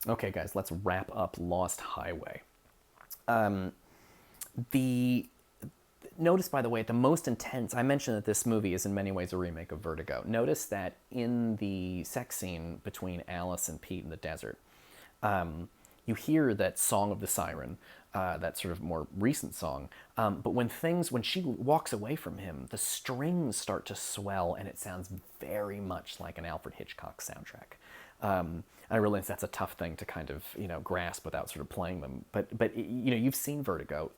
Okay, guys, let's wrap up Lost Highway. Um, the Notice, by the way, the most intense. I mentioned that this movie is in many ways a remake of Vertigo. Notice that in the sex scene between Alice and Pete in the desert, you hear that song of the siren, that sort of more recent song. But when she walks away from him, the strings start to swell, and it sounds very much like an Alfred Hitchcock soundtrack. I realize that's a tough thing to kind of grasp without sort of playing them. But you've seen Vertigo,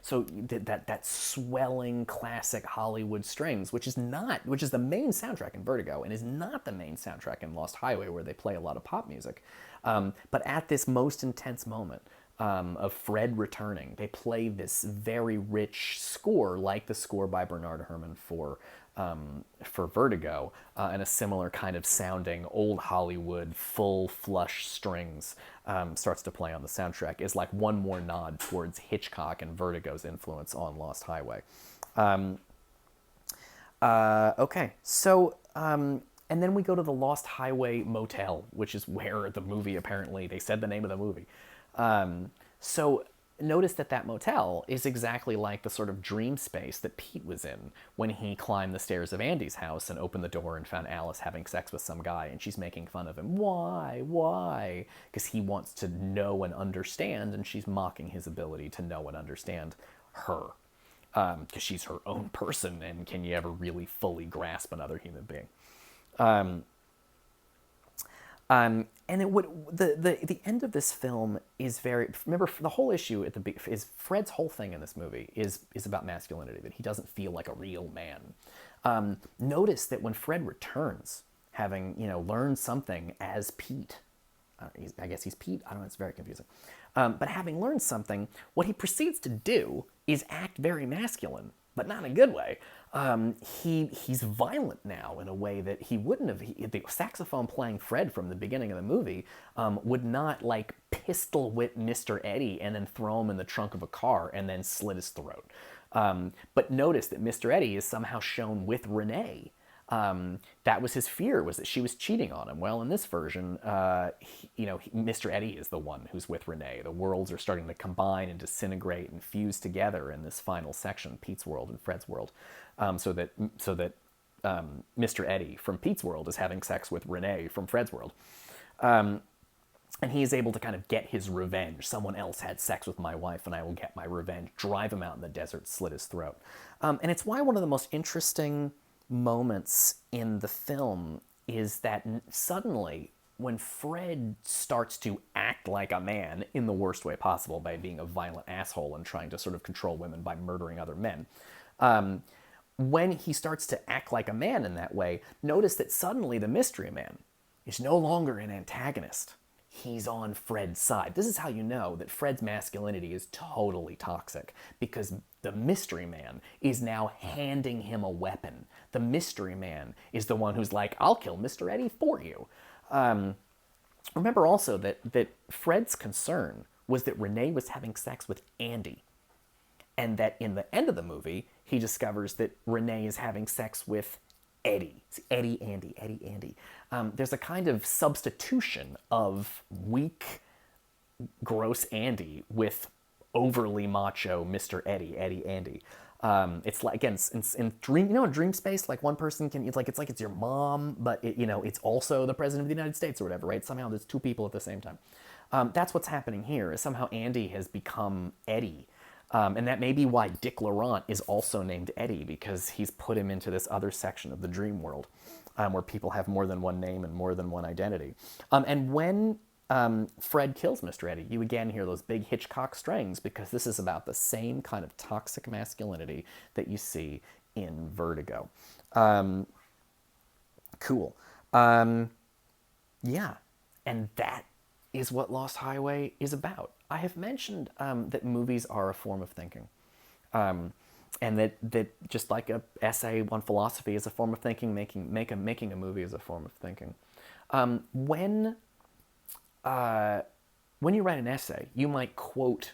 so that swelling classic Hollywood strings, which is the main soundtrack in Vertigo, and is not the main soundtrack in Lost Highway, where they play a lot of pop music. But at this most intense moment, of Fred returning, they play this very rich score, like the score by Bernard Herrmann for Vertigo, and a similar kind of sounding old Hollywood full flush strings starts to play on the soundtrack. Is like one more nod towards Hitchcock and Vertigo's influence on Lost Highway. Okay, so and then we go to the Lost Highway Motel, which is where the movie apparently they said the name of the movie. So notice that motel is exactly like the sort of dream space that Pete was in when he climbed the stairs of Andy's house and opened the door and found Alice having sex with some guy, and she's making fun of him. Why? Why? Because he wants to know and understand, and she's mocking his ability to know and understand her. Because she's her own person, and can you ever really fully grasp another human being? And it would the end of this film is very. Remember, the whole issue at the is Fred's whole thing in this movie is about masculinity, that he doesn't feel like a real man. Notice that when Fred returns, having learned something as Pete, I guess he's Pete. I don't know. It's very confusing. But having learned something, what he proceeds to do is act very masculine, but not in a good way. He's violent now in a way that he wouldn't have. The saxophone playing Fred from the beginning of the movie would not like pistol whip Mr. Eddie and then throw him in the trunk of a car and then slit his throat. But notice that Mr. Eddie is somehow shown with Renee. That was his fear, was that she was cheating on him. Well, in this version, Mr. Eddie is the one who's with Renee. The worlds are starting to combine and disintegrate and fuse together in this final section, Pete's world and Fred's world, so that Mr. Eddie from Pete's world is having sex with Renee from Fred's world. And he is able to kind of get his revenge. Someone else had sex with my wife, and I will get my revenge. Drive him out in the desert, slit his throat. And it's why one of the most interesting moments in the film is that suddenly, when Fred starts to act like a man in the worst way possible by being a violent asshole and trying to sort of control women by murdering other men, when he starts to act like a man in that way, notice that suddenly the mystery man is no longer an antagonist. He's on Fred's side. This is how you know that Fred's masculinity is totally toxic, because the mystery man is now handing him a weapon. The mystery man is the one who's like, I'll kill Mr. Eddie for you. Remember also that Fred's concern was that Renee was having sex with Andy, and that in the end of the movie, he discovers that Renee is having sex with Eddie. It's Eddie, Andy, Eddie, Andy. There's a kind of substitution of weak, gross Andy with overly macho Mr. Eddie, Eddie, Andy. It's like, again, in dream, in dream space, like one person can, it's like it's your mom, but it's also the president of the United States or whatever, right? Somehow there's two people at the same time. That's what's happening here. Is somehow Andy has become Eddie. And that may be why Dick Laurent is also named Eddie, because he's put him into this other section of the dream world, where people have more than one name and more than one identity. And when Fred kills Mr. Eddie, you again hear those big Hitchcock strings, because this is about the same kind of toxic masculinity that you see in Vertigo. Cool. Yeah. And that is what Lost Highway is about. I have mentioned that movies are a form of thinking. And that just like a essay on philosophy is a form of thinking, making a movie is a form of thinking. When you write an essay, you might quote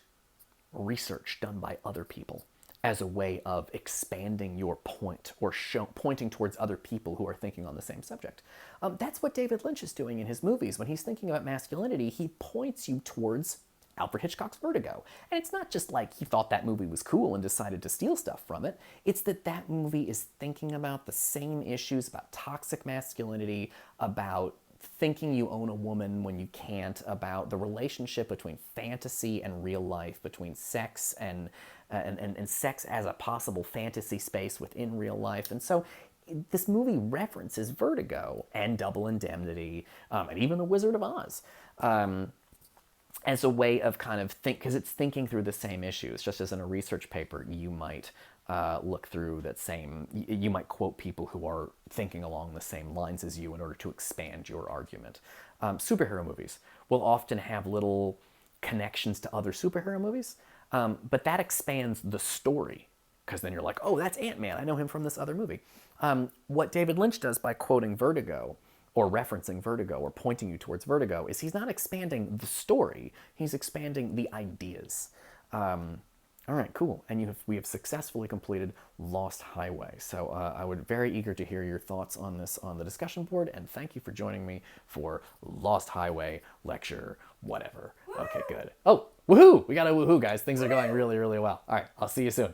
research done by other people. as a way of expanding your point or pointing towards other people who are thinking on the same subject. That's what David Lynch is doing in his movies. When he's thinking about masculinity, he points you towards Alfred Hitchcock's Vertigo. And it's not just like he thought that movie was cool and decided to steal stuff from it. It's that that movie is thinking about the same issues, about toxic masculinity, about thinking you own a woman when you can't, about the relationship between fantasy and real life, between sex and sex as a possible fantasy space within real life. And so this movie references Vertigo and Double Indemnity, and even The Wizard of Oz, as a way of kind of because it's thinking through the same issues. Just as in a research paper, you might look through that same, you might quote people who are thinking along the same lines as you in order to expand your argument. Superhero movies will often have little connections to other superhero movies, but that expands the story, because then you're like, oh, that's Ant-Man. I know him from this other movie. What David Lynch does by quoting Vertigo or referencing Vertigo or pointing you towards Vertigo is he's not expanding the story, he's expanding the ideas. All right, cool. And we have successfully completed Lost Highway. So I would very eager to hear your thoughts on this on the discussion board, and thank you for joining me for Lost Highway lecture, whatever. Okay, good. Oh, woohoo! We got a woohoo, guys. Things are going really, really well. All right, I'll see you soon.